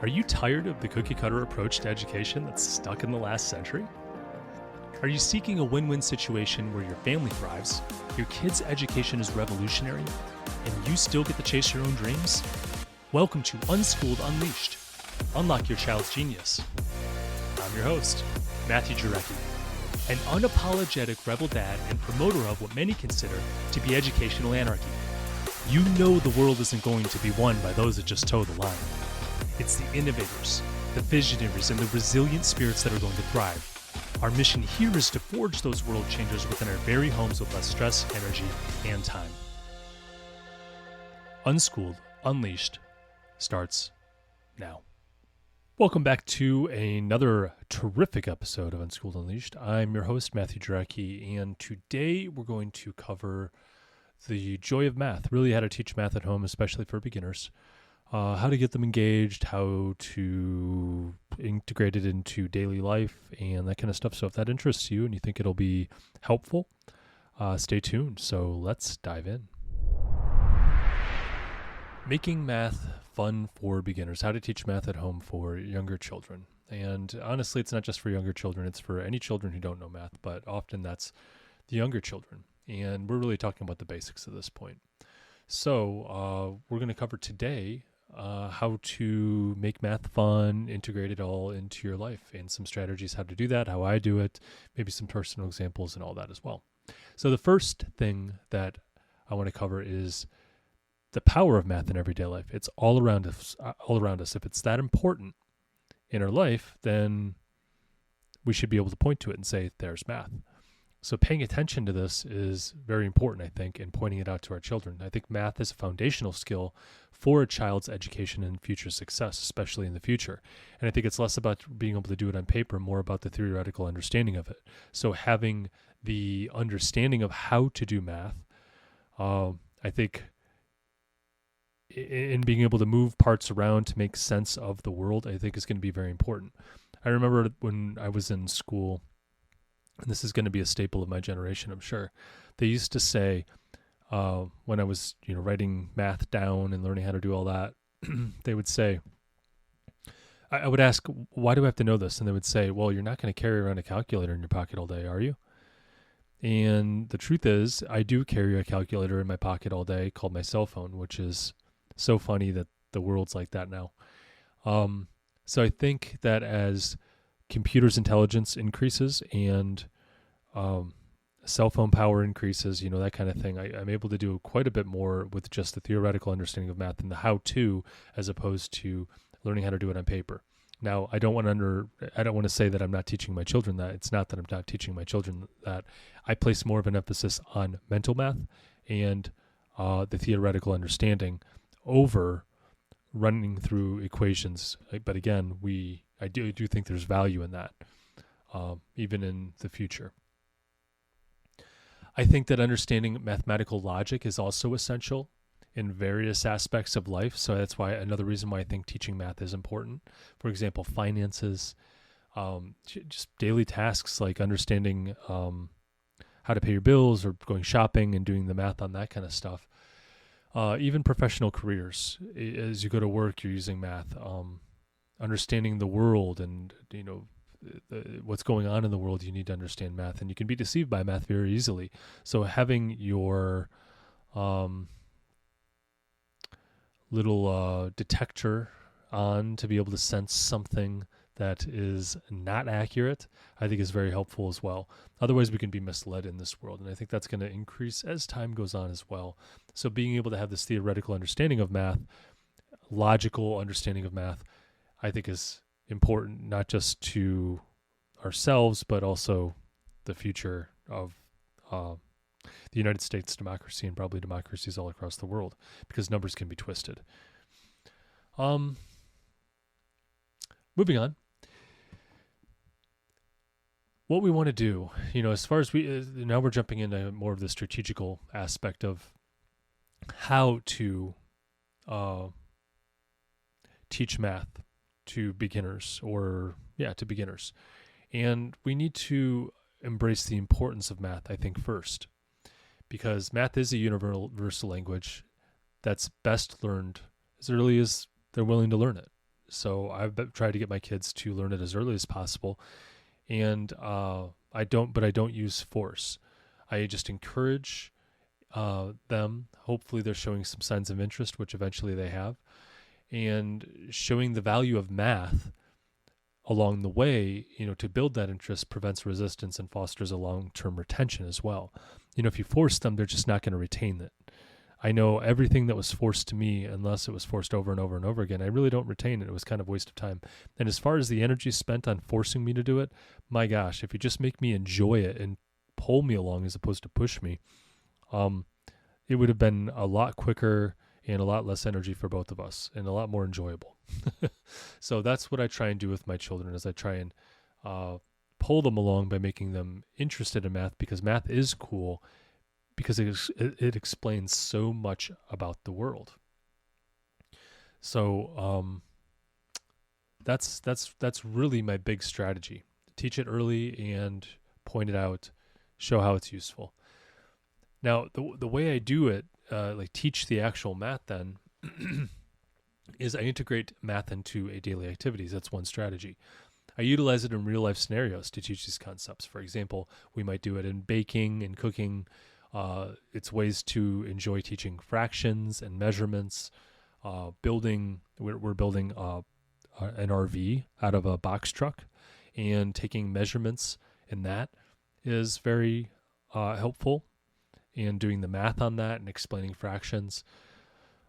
Are you tired of the cookie-cutter approach to education that's stuck in the last century? Are you seeking a win-win situation where your family thrives, your kid's education is revolutionary, and you still get to chase your own dreams? Welcome to Unschooled Unleashed. Unlock your child's genius. I'm your host, Matthew Jarecki, an unapologetic rebel dad and promoter of what many consider to be educational anarchy. You know the world isn't going to be won by those that just toe the line. It's the innovators, the visionaries, and the resilient spirits that are going to thrive. Our mission here is to forge those world changers within our very homes with less stress, energy, and time. Unschooled Unleashed starts now. Welcome back to another terrific episode of Unschooled Unleashed. I'm your host, Matthew Jarecki, and today we're going to cover the joy of math, really how to teach math at home, especially for beginners. How to get them engaged, how to integrate it into daily life, and that kind of stuff. So if that interests you and you think it'll be helpful, stay tuned. So let's dive in. Making math fun for beginners. How to teach math at home for younger children. And honestly, it's not just for younger children. It's for any children who don't know math, but often that's the younger children. And we're really talking about the basics at this point. So we're going to cover today how to make math fun, integrate it all into your life, and some strategies how to do that, how I do it, maybe some personal examples and all that as well. So the first thing that I want to cover is the power of math in everyday life. It's all around us. If it's that important in our life, then we should be able to point to it and say, there's math. So paying attention to this is very important, I think, and pointing it out to our children. I think math is a foundational skill for a child's education and future success, especially in the future. And I think it's less about being able to do it on paper, more about the theoretical understanding of it. So having the understanding of how to do math, I think, in being able to move parts around to make sense of the world, I think is going to be very important. I remember when I was in school, and this is going to be a staple of my generation, I'm sure. They used to say, when I was, writing math down and learning how to do all that, they would say, I would ask, why do I have to know this? And they would say, well, you're not going to carry around a calculator in your pocket all day, are you? And the truth is, I do carry a calculator in my pocket all day called my cell phone, which is so funny that the world's like that now. So I think that as computer's intelligence increases and cell phone power increases, that kind of thing, I'm able to do quite a bit more with just the theoretical understanding of math and the how-to, as opposed to learning how to do it on paper. Now, I don't want to say that I'm not teaching my children that. It's not that I'm not teaching my children that. I place more of an emphasis on mental math and the theoretical understanding over running through equations. But again, I do think there's value in that, even in the future. I think that understanding mathematical logic is also essential in various aspects of life. So that's why another reason why I think teaching math is important. For example, finances, just daily tasks like understanding how to pay your bills or going shopping and doing the math on that kind of stuff. Even professional careers, as you go to work, you're using math. Understanding the world and, what's going on in the world, you need to understand math. And you can be deceived by math very easily. So having your little detector on to be able to sense something that is not accurate, I think is very helpful as well. Otherwise, we can be misled in this world. And I think that's going to increase as time goes on as well. So being able to have this theoretical understanding of math, logical understanding of math, I think is important, not just to ourselves, but also the future of the United States democracy and probably democracies all across the world, because numbers can be twisted. Moving on. What we want to do, as far as now we're jumping into more of the strategical aspect of how to teach math to beginners to beginners. And we need to embrace the importance of math, I think, first, because math is a universal language that's best learned as early as they're willing to learn it. So I've tried to get my kids to learn it as early as possible. And I don't use force. I just encourage them. Hopefully they're showing some signs of interest, which eventually they have, and showing the value of math along the way, to build that interest prevents resistance and fosters a long-term retention as well. If you force them, they're just not going to retain it. I know everything that was forced to me, unless it was forced over and over and over again, I really don't retain it. It was kind of a waste of time. And as far as the energy spent on forcing me to do it, my gosh, if you just make me enjoy it and pull me along as opposed to push me, it would have been a lot quicker and a lot less energy for both of us and a lot more enjoyable. So that's what I try and do with my children, is I try and pull them along by making them interested in math, because math is cool, because it explains so much about the world. So that's really my big strategy. Teach it early and point it out, show how it's useful. Now, the way I do it, like teach the actual math then, is I integrate math into a daily activities. That's one strategy. I utilize it in real life scenarios to teach these concepts. For example, we might do it in baking and cooking. It's ways to enjoy teaching fractions and measurements. We're building an RV out of a box truck, and taking measurements in that is very helpful. And doing the math on that and explaining fractions.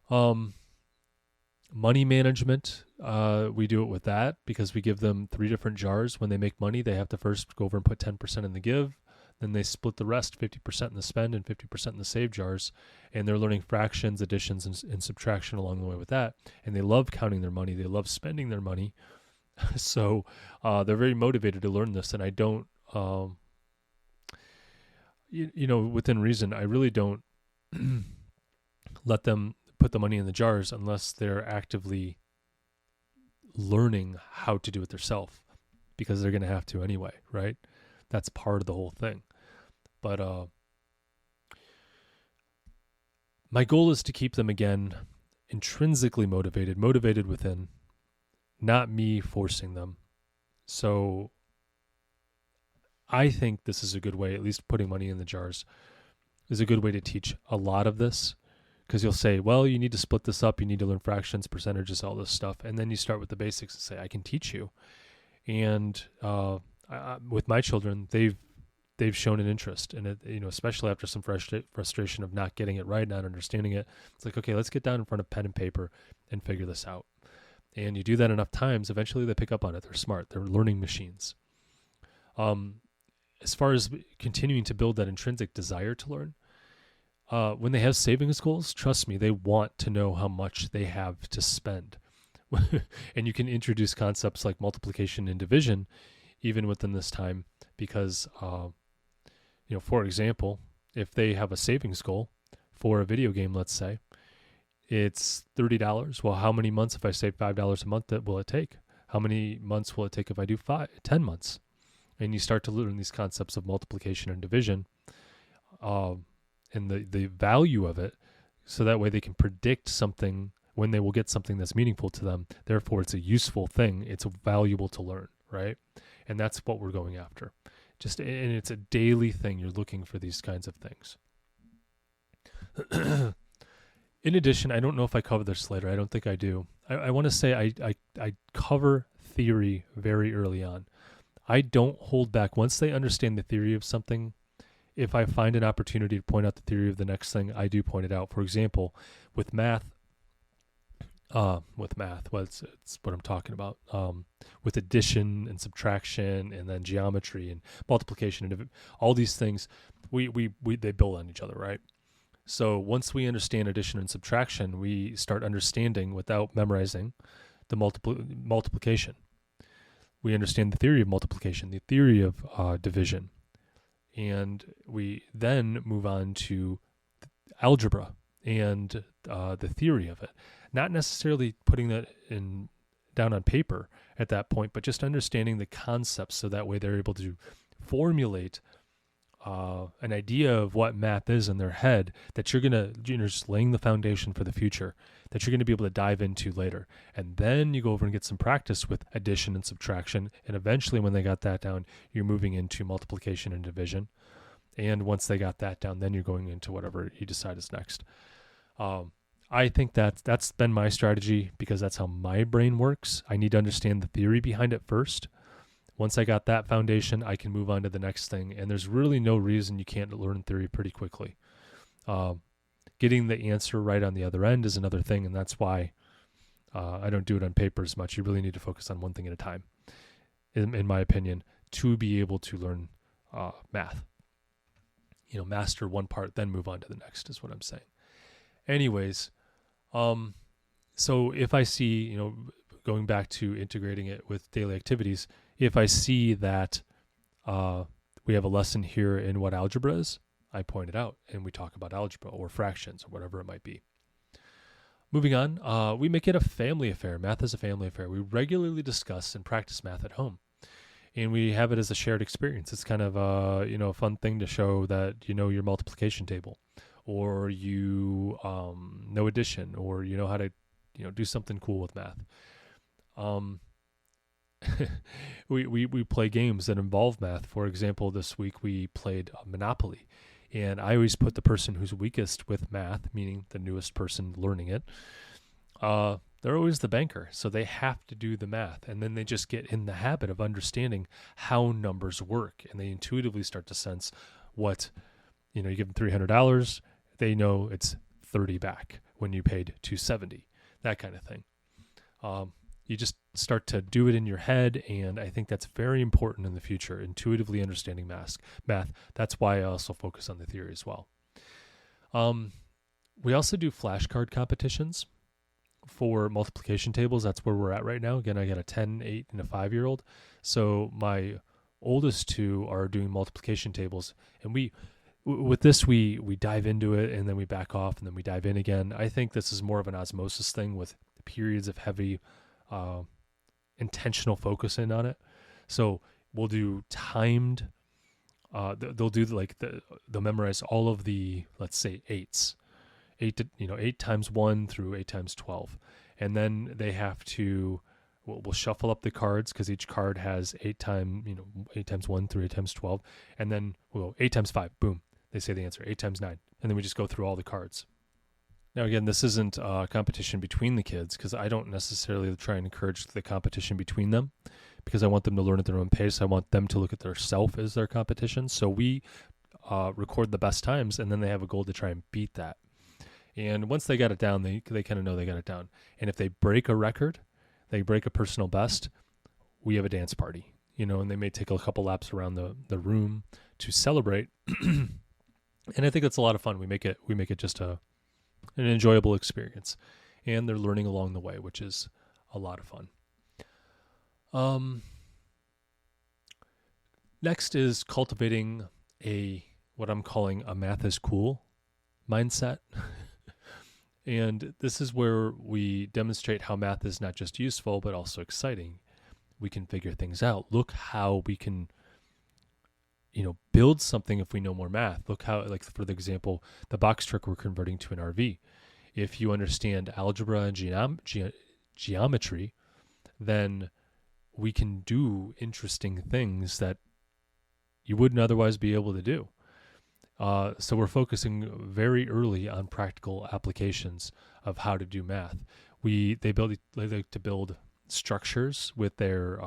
Money management, we do it with that because we give them 3 different jars. When they make money, they have to first go over and put 10% in the give. Then they split the rest, 50% in the spend and 50% in the save jars. And they're learning fractions, additions, and subtraction along the way with that. And they love counting their money. They love spending their money. So they're very motivated to learn this. And I don't... within reason, I really don't let them put the money in the jars unless they're actively learning how to do it themselves, because they're going to have to anyway, right? That's part of the whole thing. But my goal is to keep them, again, intrinsically motivated within, not me forcing them. So I think this is a good way, at least putting money in the jars, is a good way to teach a lot of this, because you'll say, well, you need to split this up. You need to learn fractions, percentages, all this stuff. And then you start with the basics and say, I can teach you. And with my children, they've shown an interest in it, especially after some frustration of not getting it right, not understanding it. It's like, okay, let's get down in front of pen and paper and figure this out. And you do that enough times, eventually they pick up on it. They're smart. They're learning machines. As far as continuing to build that intrinsic desire to learn, when they have savings goals, trust me, they want to know how much they have to spend. And you can introduce concepts like multiplication and division even within this time, because, for example, if they have a savings goal for a video game, let's say, it's $30. Well, how many months, if I save $5 a month, will it take? How many months will it take if I do 10 months? And you start to learn these concepts of multiplication and division, and the value of it, so that way they can predict something when they will get something that's meaningful to them. Therefore, it's a useful thing. It's valuable to learn, right? And that's what we're going after. And it's a daily thing. You're looking for these kinds of things. In addition, I don't know if I cover this later. I don't think I do. I want to say I cover theory very early on. I don't hold back. Once they understand the theory of something, if I find an opportunity to point out the theory of the next thing, I do point it out. For example, with math, well, it's what I'm talking about. With addition and subtraction, and then geometry and multiplication and all these things, they build on each other, right? So once we understand addition and subtraction, we start understanding, without memorizing, the multiplication. We understand the theory of multiplication, the theory of division, and we then move on to algebra and the theory of it. Not necessarily putting that down on paper at that point, but just understanding the concepts, so that way they're able to formulate an idea of what math is in their head that you're just laying the foundation for the future that you're going to be able to dive into later. And then you go over and get some practice with addition and subtraction. And eventually when they got that down, you're moving into multiplication and division. And once they got that down, then you're going into whatever you decide is next. I think that's been my strategy because that's how my brain works. I need to understand the theory behind it first. Once I got that foundation, I can move on to the next thing. And there's really no reason you can't learn theory pretty quickly. Getting the answer right on the other end is another thing. And that's why I don't do it on paper as much. You really need to focus on one thing at a time, in my opinion, to be able to learn math. Master one part, then move on to the next is what I'm saying. Anyways, so if I see, going back to integrating it with daily activities, if I see that we have a lesson here in what algebra is, I point it out and we talk about algebra or fractions or whatever it might be. Moving on, we make it a family affair. Math is a family affair. We regularly discuss and practice math at home. And we have it as a shared experience. It's kind of a fun thing to show that you know your multiplication table, or you know addition, or you know how to do something cool with math. We play games that involve math. For example, this week we played Monopoly, and I always put the person who's weakest with math, meaning the newest person learning it, they're always the banker. So they have to do the math, and then they just get in the habit of understanding how numbers work, and they intuitively start to sense what, you give them $300, they know it's 30 back when you paid $270, that kind of thing. You just start to do it in your head, and I think that's very important in the future, intuitively understanding math. That's why I also focus on the theory as well. We also do flashcard competitions for multiplication tables. That's where we're at right now. Again, I got a 10, 8, and a 5-year-old. So my oldest two are doing multiplication tables, and with this, we dive into it, and then we back off, and then we dive in again. I think this is more of an osmosis thing with periods of heavy intentional focus in on it. So we'll do timed, they'll do they'll memorize all of the, let's say, 8s. 8 times 1 through 8 times 12. And then they have to, we'll shuffle up the cards because each card has 8 times 1 through 8 times 12. And then we'll go 8 times 5, boom. They say the answer, 8 times 9. And then we just go through all the cards. Now, again, this isn't a competition between the kids because I don't necessarily try and encourage the competition between them because I want them to learn at their own pace. I want them to look at their self as their competition. So we record the best times, and then they have a goal to try and beat that. And once they got it down, they kind of know they got it down. And if they break a record, they break a personal best, we have a dance party, and they may take a couple laps around the room to celebrate. And I think that's a lot of fun. We make it just an enjoyable experience, and they're learning along the way, which is a lot of fun. Next is cultivating what I'm calling a math is cool mindset. And this is where we demonstrate how math is not just useful, but also exciting. We can figure things out. Look how we can, build something if we know more math. Look how, for the example, the box truck we're converting to an RV. If you understand algebra and geometry, then we can do interesting things that you wouldn't otherwise be able to do. So we're focusing very early on practical applications of how to do math. They like to build structures with their,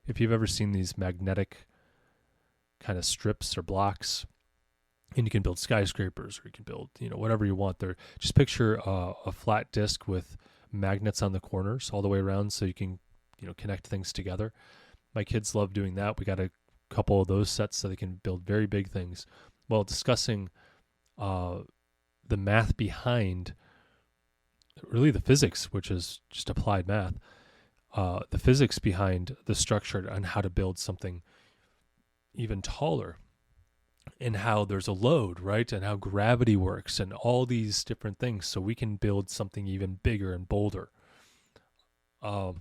if you've ever seen these magnetic kind of strips or blocks, and you can build skyscrapers, or you can build, whatever you want there. Just picture a flat disc with magnets on the corners all the way around so you can, connect things together. My kids love doing that. We got a couple of those sets so they can build very big things. Well, discussing the math behind really the physics, which is just applied math, the physics behind the structure and how to build something even taller, and how there's a load, right? And how gravity works and all these different things so we can build something even bigger and bolder. I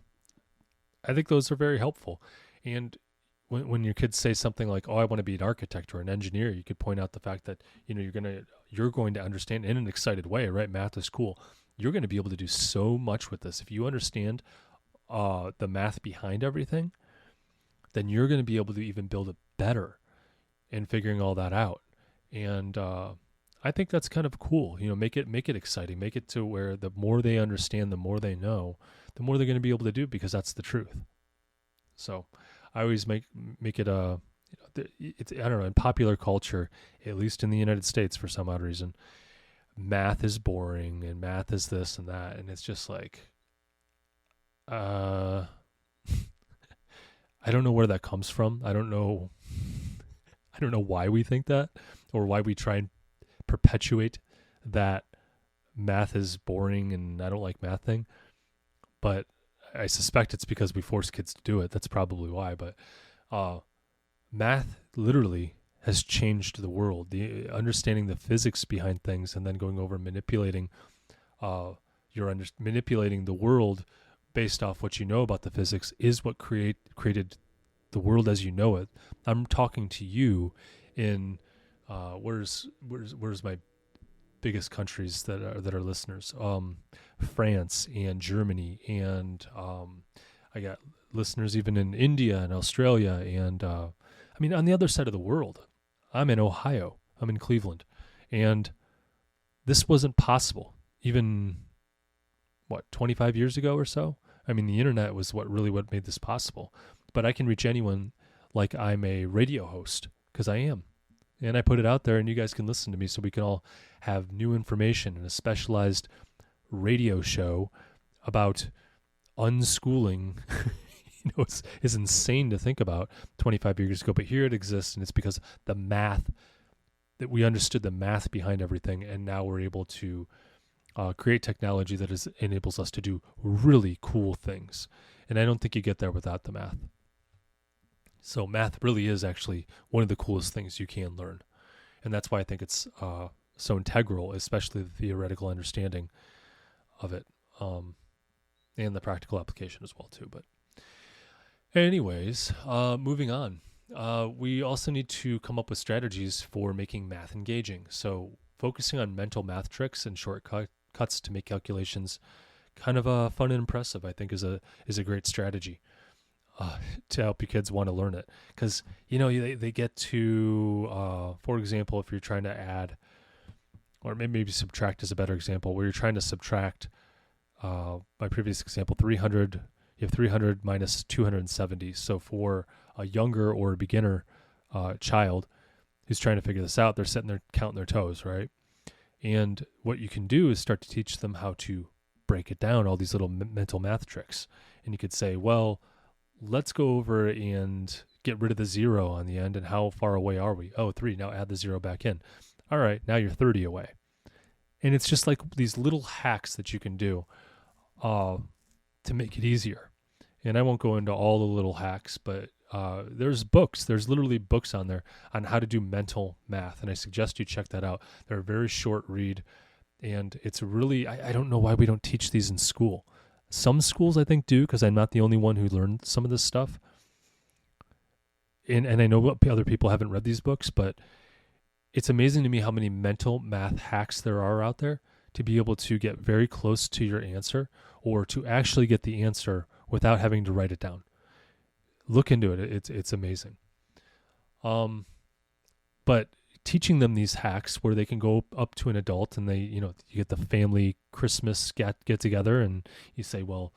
think those are very helpful. And when your kids say something like, "Oh, I want to be an architect or an engineer," you could point out the fact that you're going to understand in an excited way, right? Math is cool. You're going to be able to do so much with this if you understand the math behind everything. Then you're going to be able to even build it better in figuring all that out. And I think that's kind of cool. Make it exciting. Make it to where the more they understand, the more they know, the more they're going to be able to do, because that's the truth. So I always make it it's, I don't know, in popular culture, at least in the United States, for some odd reason, math is boring and math is this and that, and it's just like, I don't know where that comes from. I don't know why we think that, or why we try and perpetuate that math is boring and I don't like math thing. But I suspect it's because we force kids to do it. That's probably why. But math literally has changed the world. The understanding the physics behind things and then going over and manipulating manipulating the world based off what you know about the physics is what created the world as you know it. I'm talking to you in where's my biggest countries that are listeners? France and Germany, and I got listeners even in India and Australia, and I mean, on the other side of the world. I'm in Ohio. I'm in Cleveland, and this wasn't possible even 25 years ago or so. I mean, the internet was what made this possible. But I can reach anyone like I'm a radio host, because I am. And I put it out there and you guys can listen to me, so we can all have new information, and a specialized radio show about unschooling. It's insane to think about 25 years ago, but here it exists, and it's because the math, that we understood the math behind everything, and now we're able to create technology that enables us to do really cool things. And I don't think you get there without the math. So math really is actually one of the coolest things you can learn. And that's why I think it's so integral, especially the theoretical understanding of it, and the practical application as well too. But anyways, moving on. We also need to come up with strategies for making math engaging. So focusing on mental math tricks and shortcuts to make calculations kind of fun and impressive, I think, is a great strategy. To help your kids want to learn it. Because, they get to, for example, if you're trying to add, or maybe subtract is a better example, where you're trying to subtract, my previous example, 300, you have 300 minus 270. So for a younger or a beginner child who's trying to figure this out, they're sitting there counting their toes, right? And what you can do is start to teach them how to break it down, all these little mental math tricks. And you could say, well, let's go over and get rid of the 0 on the end. And how far away are we? Oh, 3. Now add the 0 back in. All right, now you're 30 away. And it's just like these little hacks that you can do to make it easier. And I won't go into all the little hacks, but there's books. There's literally books on there on how to do mental math. And I suggest you check that out. They're a very short read. And it's really, I don't know why we don't teach these in school. Some schools, I think, do, because I'm not the only one who learned some of this stuff. And I know other people haven't read these books, but it's amazing to me how many mental math hacks there are out there to be able to get very close to your answer, or to actually get the answer without having to write it down. Look into it. It's amazing. But teaching them these hacks where they can go up to an adult and you get the family Christmas get together, and you say, well,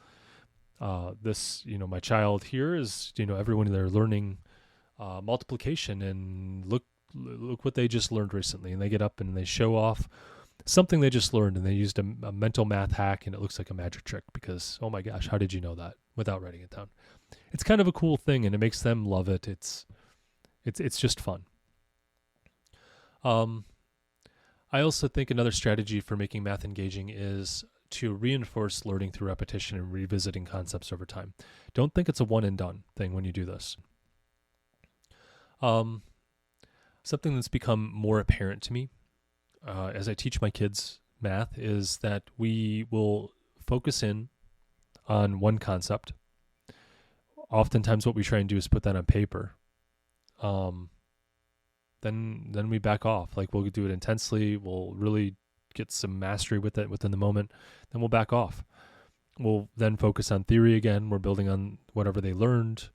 this, my child here is, everyone, they're learning multiplication, and look what they just learned recently. And they get up and they show off something they just learned, and they used a mental math hack, and it looks like a magic trick because, oh my gosh, how did you know that without writing it down? It's kind of a cool thing, and it makes them love it. It's just fun. I also think another strategy for making math engaging is to reinforce learning through repetition and revisiting concepts over time. Don't think it's a one and done thing when you do this. Something that's become more apparent to me as I teach my kids math is that we will focus in on one concept. Oftentimes what we try and do is put that on paper, then we back off. Like we'll do it intensely. We'll really get some mastery with it within the moment. Then we'll back off. We'll then focus on theory again. We're building on whatever they learned,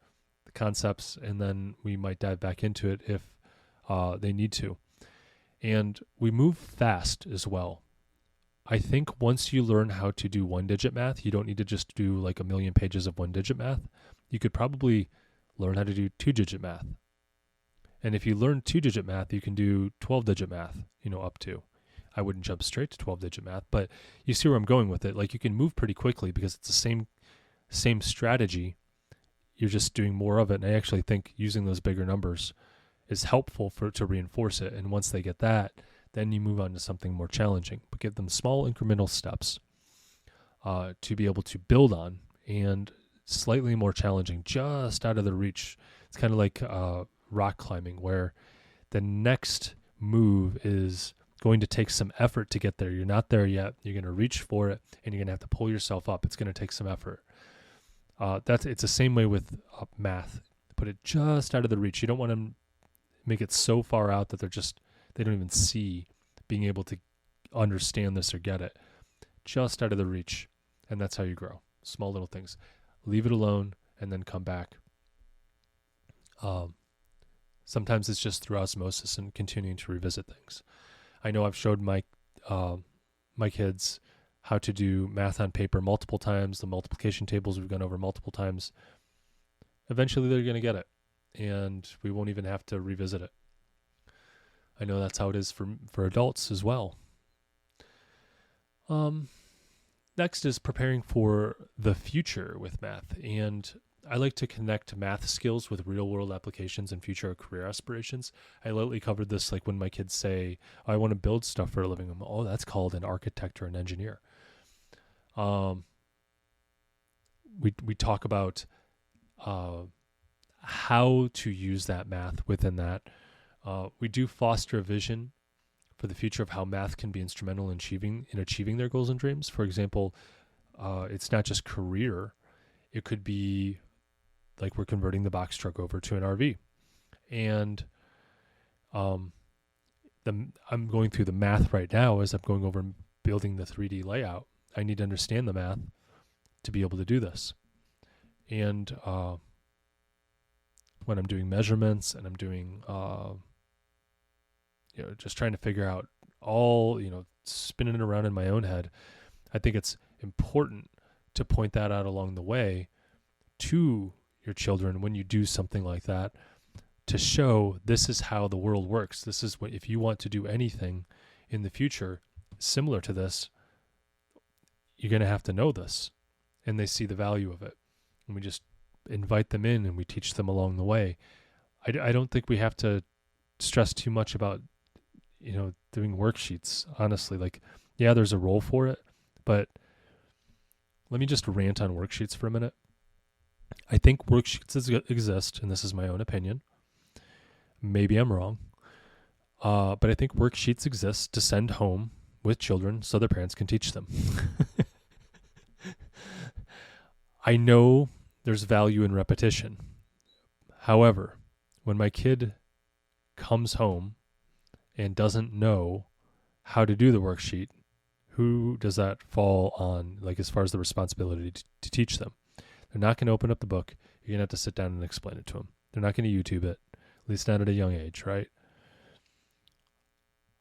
the concepts, and then we might dive back into it if they need to. And we move fast as well. I think once you learn how to do one-digit math, you don't need to just do like a million pages of one-digit math. You could probably learn how to do two-digit math. And if you learn two-digit math, you can do 12-digit math, up to. I wouldn't jump straight to 12-digit math, but you see where I'm going with it. Like you can move pretty quickly because it's the same strategy. You're just doing more of it. And I actually think using those bigger numbers is helpful to reinforce it. And once they get that, then you move on to something more challenging. But give them small incremental steps to be able to build on, and slightly more challenging, just out of the reach. It's kind of like rock climbing, where the next move is going to take some effort to get there. You're not there yet. You're going to reach for it, and you're going to have to pull yourself up. It's going to take some effort. It's the same way with math. Put it just out of the reach. You don't want to make it so far out that they don't even see being able to understand this or get it. Just out of the reach, and that's how you grow. Small little things. Leave it alone, and then come back. Sometimes it's just through osmosis and continuing to revisit things. I know I've showed my kids how to do math on paper multiple times. The multiplication tables we've gone over multiple times. Eventually they're going to get it, and we won't even have to revisit it. I know that's how it is for adults as well. Next is preparing for the future with math. And I like to connect math skills with real-world applications and future career aspirations. I lately covered this, like when my kids say, I want to build stuff for a living. I'm, oh, that's called an architect or an engineer. We talk about how to use that math within that. We do foster a vision for the future of how math can be instrumental in achieving their goals and dreams. For example, it's not just career. It could be like we're converting the box truck over to an RV. And I'm going through the math right now as I'm going over and building the 3D layout. I need to understand the math to be able to do this. And when I'm doing measurements and I'm doing, just trying to figure out all, spinning it around in my own head, I think it's important to point that out along the way to your children when you do something like that, to show this is how the world works. This is what, if you want to do anything in the future similar to this, you're going to have to know this. And they see the value of it. And we just invite them in and we teach them along the way. I don't think we have to stress too much about, doing worksheets, honestly. Like, yeah, there's a role for it, but let me just rant on worksheets for a minute. I think worksheets exist, and this is my own opinion. Maybe I'm wrong. But I think worksheets exist to send home with children so their parents can teach them. I know there's value in repetition. However, when my kid comes home and doesn't know how to do the worksheet, who does that fall on, like as far as the responsibility to teach them? They're not going to open up the book. You're going to have to sit down and explain it to them. They're not going to YouTube it, at least not at a young age, right?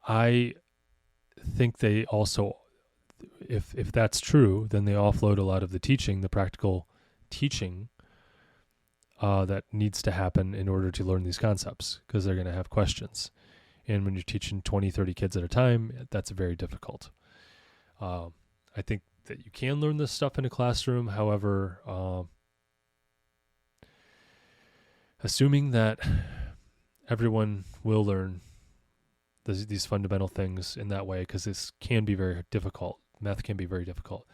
I think they also, if that's true, then they offload a lot of the teaching, the practical teaching that needs to happen in order to learn these concepts, because they're going to have questions. And when you're teaching 20, 30 kids at a time, that's very difficult. I think that you can learn this stuff in a classroom. However, assuming that everyone will learn these fundamental things in that way, because this can be very difficult, math can be very difficult,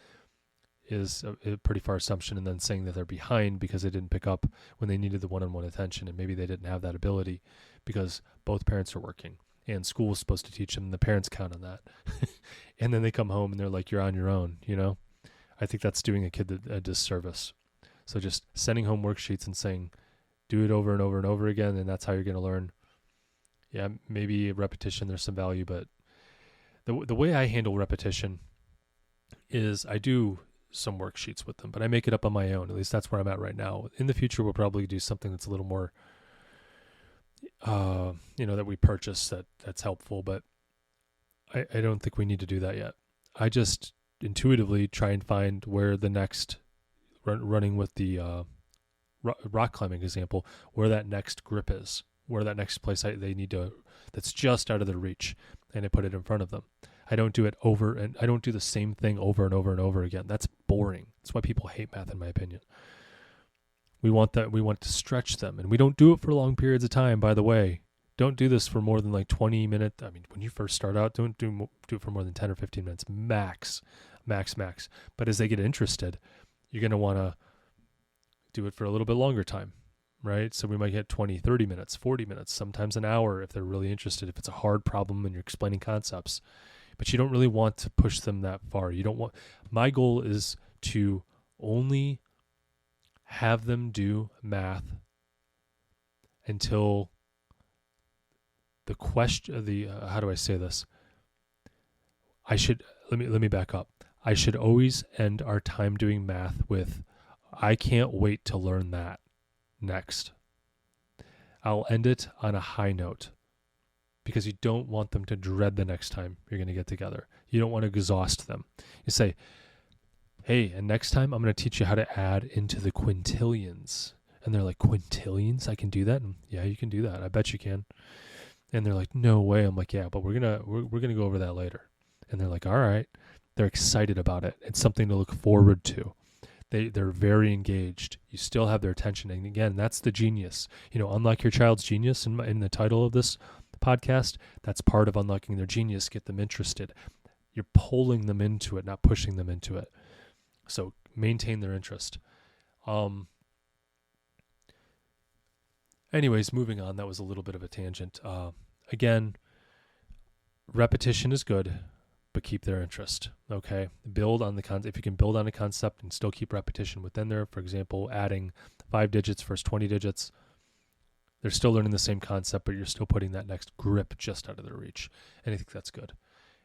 is a pretty far assumption. And then saying that they're behind because they didn't pick up when they needed the one-on-one attention, and maybe they didn't have that ability because both parents are working and school was supposed to teach them, and the parents count on that. And then they come home and they're like, you're on your own, I think that's doing a kid a disservice. So just sending home worksheets and saying, do it over and over and over again, and that's how you're going to learn. Yeah, maybe repetition, there's some value, but the way I handle repetition is I do some worksheets with them, but I make it up on my own. At least that's where I'm at right now. In the future, we'll probably do something that's a little more, that we purchase that's helpful, but I don't think we need to do that yet. I just intuitively try and find where the next, running with the rock climbing example, where that next grip is, where that next place they need to, that's just out of their reach, and I put it in front of them. I don't do it over, and I don't do the same thing over and over and over again. That's boring. That's why people hate math, in my opinion. We want to stretch them, and we don't do it for long periods of time, by the way. Don't do this for more than like 20 minutes. I mean, when you first start out, don't do it for more than 10 or 15 minutes, max. But as they get interested, you're going to want to do it for a little bit longer time, right? So we might get 20, 30 minutes, 40 minutes, sometimes an hour if they're really interested, if it's a hard problem and you're explaining concepts. But you don't really want to push them that far. My goal is to only have them do math until the question, how do I say this? Let me back up. I should always end our time doing math with, I can't wait to learn that next. I'll end it on a high note, because you don't want them to dread the next time you're going to get together. You don't want to exhaust them. You say, hey, and next time I'm going to teach you how to add into the quintillions. And they're like, quintillions? I can do that? And yeah, you can do that. I bet you can. And they're like, no way. I'm like, yeah, but we're going to go over that later. And they're like, all right. They're excited about it. It's something to look forward to. They're very engaged. You still have their attention. And again, that's the genius. Unlock your child's genius in the title of this podcast. That's part of unlocking their genius. Get them interested. You're pulling them into it, not pushing them into it. So maintain their interest. Anyways, moving on. That was a little bit of a tangent. Again, repetition is good, but keep their interest. Okay, build on the concept. If you can build on a concept and still keep repetition within there, for example, adding 5 digits versus 20 digits, they're still learning the same concept, but you're still putting that next grip just out of their reach. And I think that's good.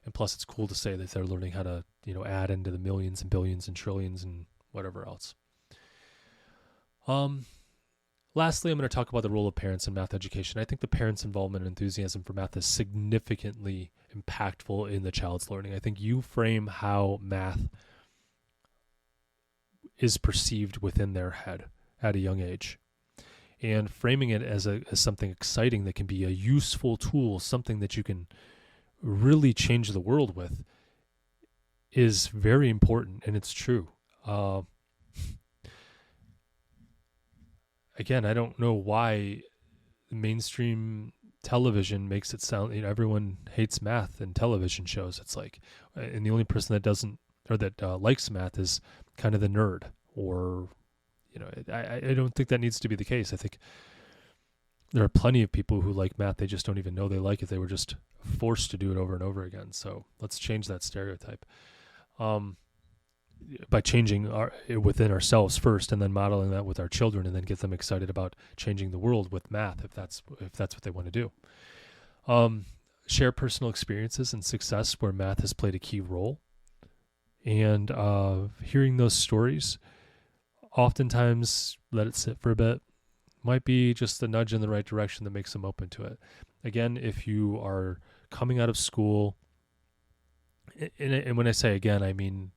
And plus, it's cool to say that they're learning how to, add into the millions and billions and trillions and whatever else. Lastly, I'm going to talk about the role of parents in math education. I think the parents' involvement and enthusiasm for math is significantly impactful in the child's learning. I think you frame how math is perceived within their head at a young age. And framing it as something exciting that can be a useful tool, something that you can really change the world with, is very important, and it's true. Again, I don't know why mainstream television makes it sound, everyone hates math in television shows. It's like, and the only person that doesn't, or that likes math is kind of the nerd, or, I don't think that needs to be the case. I think there are plenty of people who like math. They just don't even know they like it. They were just forced to do it over and over again. So let's change that stereotype. By changing within ourselves first, and then modeling that with our children, and then get them excited about changing the world with math if that's what they want to do. Share personal experiences and success where math has played a key role, and hearing those stories, oftentimes let it sit for a bit, might be just the nudge in the right direction that makes them open to it. Again, if you are coming out of school, and when I say again, I mean,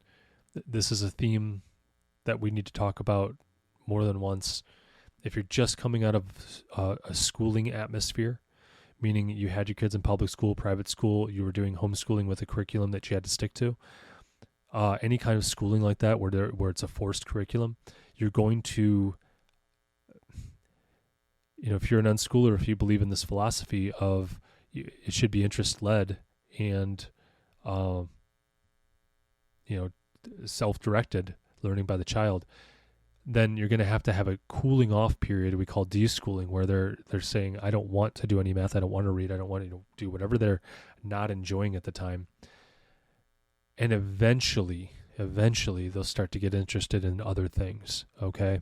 this is a theme that we need to talk about more than once. If you're just coming out of a schooling atmosphere, meaning you had your kids in public school, private school, you were doing homeschooling with a curriculum that you had to stick to, any kind of schooling like that where it's a forced curriculum, you're going to, if you're an unschooler, if you believe in this philosophy of it should be interest-led and, self-directed learning by the child, then you're going to have a cooling off period we call deschooling, where they're saying, I don't want to do any math, I don't want to read, I don't want to do whatever they're not enjoying at the time. And eventually they'll start to get interested in other things, okay?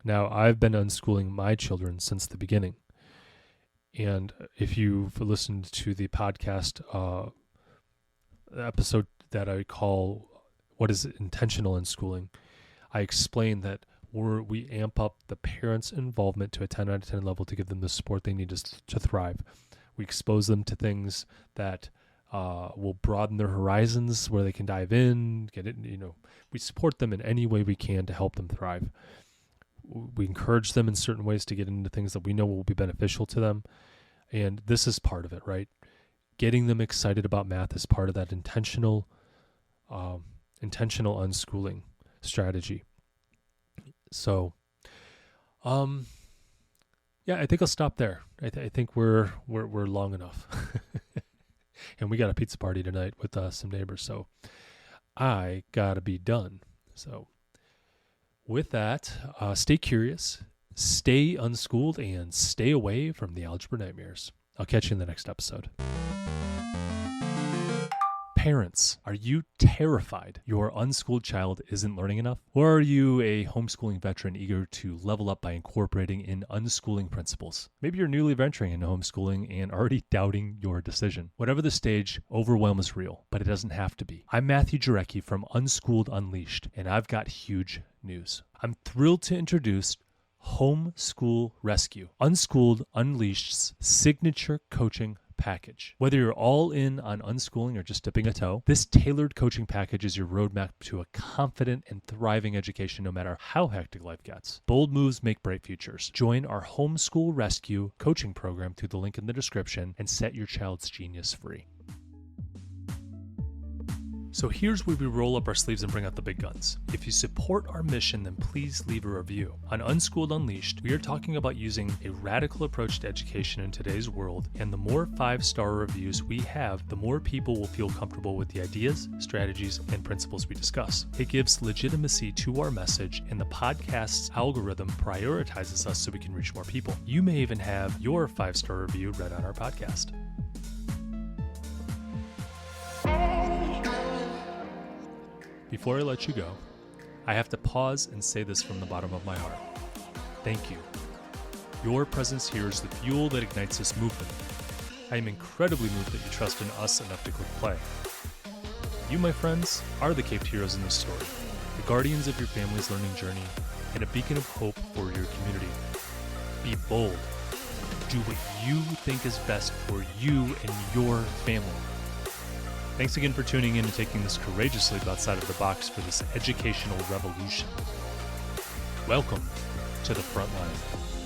Now, I've been unschooling my children since the beginning. And if you've listened to the podcast episode that I call What is Intentional Unschooling, I explain that we amp up the parents' involvement to a 10 out of 10 level to give them the support they need to thrive. We expose them to things that will broaden their horizons where they can dive in, get it, we support them in any way we can to help them thrive. We encourage them in certain ways to get into things that we know will be beneficial to them. And this is part of it, right? Getting them excited about math is part of that intentional unschooling strategy. So, I think I'll stop there. I think we're long enough, and we got a pizza party tonight with some neighbors, so I gotta be done. So, with that, stay curious, stay unschooled, and stay away from the algebra nightmares. I'll catch you in the next episode. Parents, are you terrified your unschooled child isn't learning enough? Or are you a homeschooling veteran eager to level up by incorporating in unschooling principles? Maybe you're newly venturing into homeschooling and already doubting your decision. Whatever the stage, overwhelm is real, but it doesn't have to be. I'm Matthew Jarecki from Unschooled Unleashed, and I've got huge news. I'm thrilled to introduce Homeschool Rescue, Unschooled Unleashed's signature coaching package. Whether you're all in on unschooling or just dipping a toe, this tailored coaching package is your roadmap to a confident and thriving education no matter how hectic life gets. Bold moves make bright futures. Join our Homeschool Rescue coaching program through the link in the description and set your child's genius free. So here's where we roll up our sleeves and bring out the big guns. If you support our mission, then please leave a review. On Unschooled Unleashed, we are talking about using a radical approach to education in today's world, and the more 5-star reviews we have, the more people will feel comfortable with the ideas, strategies, and principles we discuss. It gives legitimacy to our message, and the podcast's algorithm prioritizes us so we can reach more people. You may even have your 5-star review read on our podcast. Before I let you go, I have to pause and say this from the bottom of my heart. Thank you. Your presence here is the fuel that ignites this movement. I am incredibly moved that you trust in us enough to click play. You, my friends, are the caped heroes in this story, the guardians of your family's learning journey, and a beacon of hope for your community. Be bold. Do what you think is best for you and your family. Thanks again for tuning in and taking this courageous leap outside of the box for this educational revolution. Welcome to the front line.